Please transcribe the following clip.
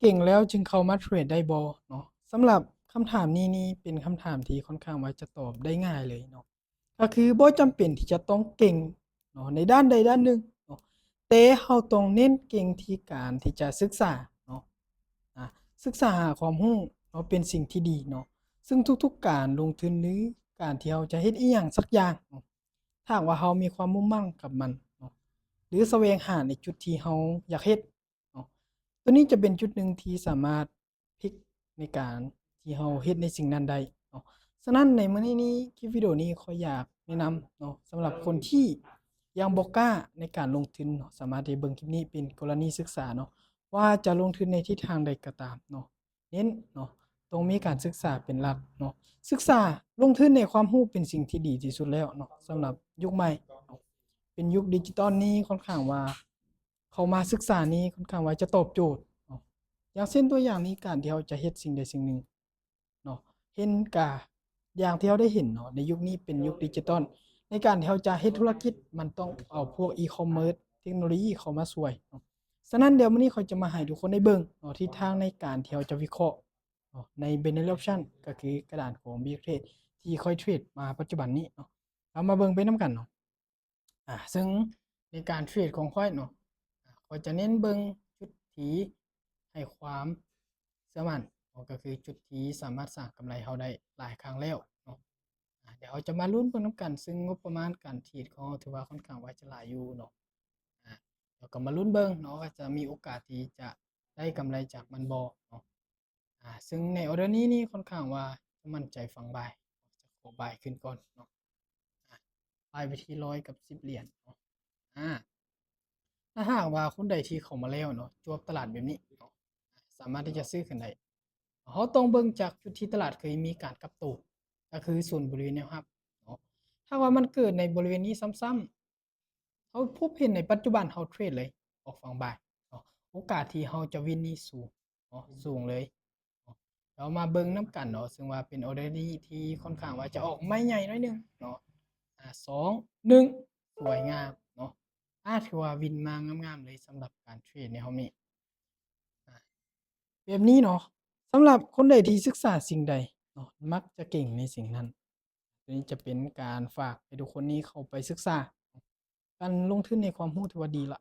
เก่งแล้วจึงเข้ามาเทรดได้บ่เนาะสำหรับคำถามนี้เป็นคำถามที่ค่อนข้างว่าจะตอบได้ง่ายเลยเนาะก็คือบ่จำเป็นที่จะต้องเก่งเนาะในด้านใดด้านหนึ่งเนาะแต่เราต้องเน้นเก่งที่การที่จะศึกษาเนาะศึกษาหาความรู้เนาะเป็นสิ่งที่ดีเนาะซึ่งทุกๆการลงทุนหรือการที่เราจะเฮ็ดอิหยังสักอย่างเนาะถ้าหากว่าเรามีความมุ่งมั่นกับมันเนาะหรือแสวงหาในจุดที่เราอยากเฮ็ดเนาะ ตัวนี้จะเป็นจุดหนึ่งที่สามารถพลิกในการที่เราเฮ็ดในสิ่งนั้นได้เนาะฉะนั้นในมื้อนี้คลิปวิดีโอนี้ข้อยอยากแนะนำเนาะสำหรับคนที่ยังบ่กล้าในการลงทุนเนาะสามารถที่เบิ่งคลิปนี้เป็นกรณีศึกษาเนาะว่าจะลงทุนในทิศทางใดก็ตามเนาะเน้นเนาะต้องมีการศึกษาเป็นหลักเนาะศึกษาลงทุนในความรู้เป็นสิ่งที่ดีที่สุดแล้วเนาะสำหรับยุคใหม่เนาะเป็นยุคดิจิทัลนี้ค่อนข้างว่าเข้ามาศึกษานี้ค่อนข้างว่าจะตอบโจทย์เนาะ อย่างเช่นตัวอย่างนี้การที่เราจะเฮ็ดสิ่งใดสิ่งหนึ่งเนาะเห็นกะอย่างที่เราได้เห็นเนาะในยุคนี้เป็นยุคดิจิทัลในการที่เราจะเฮ็ดธุรกิจมันต้องเอาพวกอีคอมเมิร์ซเทคโนโลยีเข้ามาช่วยเนาะฉะนั้นเดี๋ยวมื้อนี้ข้อยจะมาให้ทุกคนได้เบิ่งเนาะทิศทางในการที่เราจะวิเคราะห์เนาะใน Binary Option ก็คือกระดานของ Big Trade ที่ข้อยเทรดมาปัจจุบันนี้เนาะเรามาเบิ่งไปนำกันเนาะซึ่งในการเทรดของข้อยเนาะข้อยจะเน้นเบิ่งจุดที่ให้ความเชื่อมั่นก็คือจุดที่สามารถสร้างกำไรเราได้หลายครั้งแล้วเนาะเดี๋ยวเราจะมาลุ้นเบิ่งนำกันซึ่งงบประมาณการเทรดของเราถือว่าค่อนข้างว่าจะหลายอยู่เนาะเดี๋ยวก็มาลุ้นเบิ่งเนาะว่าจะมีโอกาสที่จะได้กำไรจากมันบ่เนาะซึ่งในออร์เดอร์นี้ค่อนข้างว่าจะมั่นใจฝั่ง buy จะขอ buy ขึ้นก่อนเนาะbuy ไปที่100กับ10เหรียญเนาะอ่า ถ้าหากว่าคนใดที่เข้ามาแล้วเนาะจวบตลาดแบบนี้เนาะสามารถที่จะซื้อขึ้นได้เราต้องเบิ่งจากจุดที่ตลาดเคยมีการกลับตัวก็คือส่วนบริเวณแนวรับเนาะถ้าว่ามันเกิดในบริเวณนี้ซ้ำๆเราพบเห็นในปัจจุบันเราเทรดเลยออกฝั่งบ่ายเนาะโอกาสที่เราจะวินนี่สูงเนาะสูงเลยเนาะเรามาเบิ่งนำกันเนาะซึ่งว่าเป็นออร์เดอร์ที่ค่อนข้างว่าจะออกไม่ใหญ่น้อยหนึงเนาะ2 1สวยงามเนาะ ถือว่าวินมางามๆเลยสำหรับการเทรดในรอบนี้แบบนี้เนาะสำหรับคนใดที่ศึกษาสิ่งใดเนาะมักจะเก่งในสิ่งนั้นตัวนี้จะเป็นการฝากให้ทุกคนนี้เข้าไปศึกษาการลงทุนในความรู้ที่ว่าดีละ